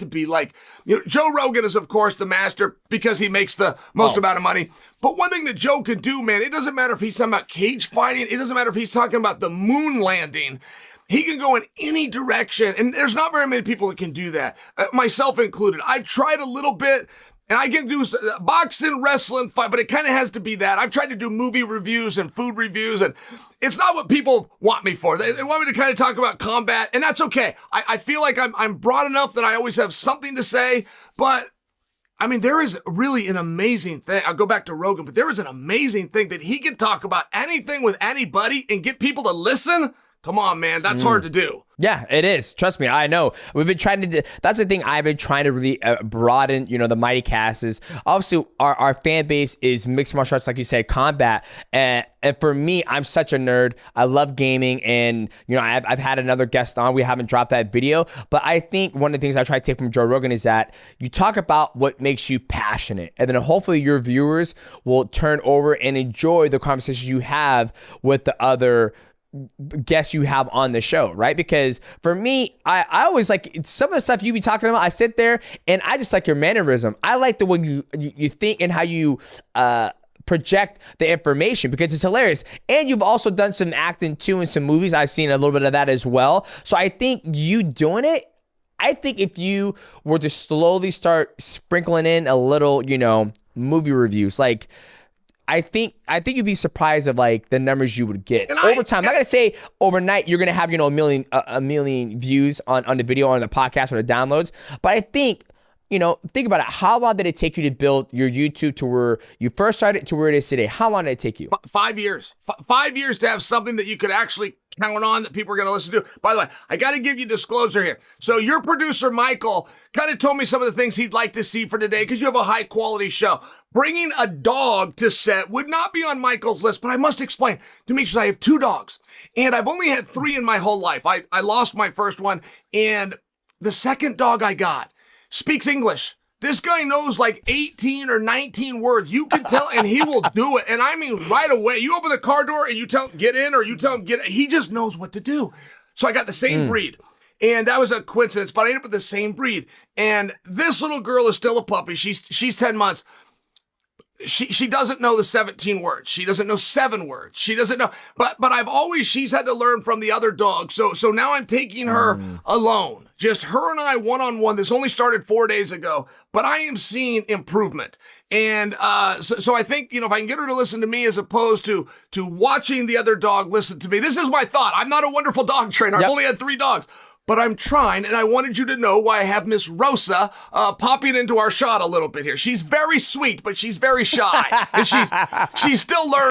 to be like, Joe Rogan is, of course, the master because he makes the most amount of money. But one thing that Joe can do, man, it doesn't matter if he's talking about cage fighting. It doesn't matter if he's talking about the moon landing. He can go in any direction, and there's not very many people that can do that, myself included. I've tried a little bit, and I can do boxing, wrestling, fight, but it kind of has to be that. I've tried to do movie reviews and food reviews, and it's not what people want me for. They want me to kind of talk about combat, and that's okay. I feel like I'm broad enough that I always have something to say, but I mean, there is really an amazing thing. I'll go back to Rogan, but there is an amazing thing that he can talk about anything with anybody and get people to listen. Come on, man. That's hard to do. Yeah, it is. Trust me, I know. We've been trying to do, that's the thing I've been trying to really broaden, the Mighty Cast is obviously our fan base is mixed martial arts, like you said, combat. And for me, I'm such a nerd. I love gaming. And, I've had another guest on. We haven't dropped that video. But I think one of the things I try to take from Joe Rogan is that you talk about what makes you passionate. And then hopefully your viewers will turn over and enjoy the conversations you have with the other guests you have on the show, right? Because for me, I always like some of the stuff you be talking about. I sit there and I just like your mannerism. I like the way you think and how you project the information because it's hilarious. And you've also done some acting too in some movies. I've seen a little bit of that as well. So I think you doing it, I think if you were to slowly start sprinkling in a little, movie reviews, like I think you'd be surprised of like the numbers you would get over time. I'm not gonna say overnight you're gonna have a million views on the video or on the podcast or the downloads, but I think think about it. How long did it take you to build your YouTube to where you first started to where it is today? How long did it take you? 5 years. 5 years to have something that you could actually count on that people are going to listen to. By the way, I got to give you disclosure here. So your producer, Michael, kind of told me some of the things he'd like to see for today because you have a high quality show. Bringing a dog to set would not be on Michael's list, but I must explain. Demetrious, I have 2 dogs, and I've only had 3 in my whole life. I lost my first one, and the second dog I got speaks English. This guy knows like 18 or 19 words. You can tell, and he will do it. And I mean, right away, you open the car door and you tell him get in or you tell him get in. He just knows what to do. So I got the same breed. And that was a coincidence, but I ended up with the same breed. And this little girl is still a puppy. She's 10 months. She doesn't know the 17 words. She doesn't know 7 words. She doesn't know, but she's had to learn from the other dog. So now I'm taking her alone, just her and I one-on-one. This only started 4 days ago, but I am seeing improvement. And, so I think, if I can get her to listen to me as opposed to watching the other dog listen to me, this is my thought. I'm not a wonderful dog trainer. I've only had 3 dogs. But I'm trying, and I wanted you to know why I have Miss Rosa popping into our shot a little bit here. She's very sweet, but she's very shy. And she's still learning.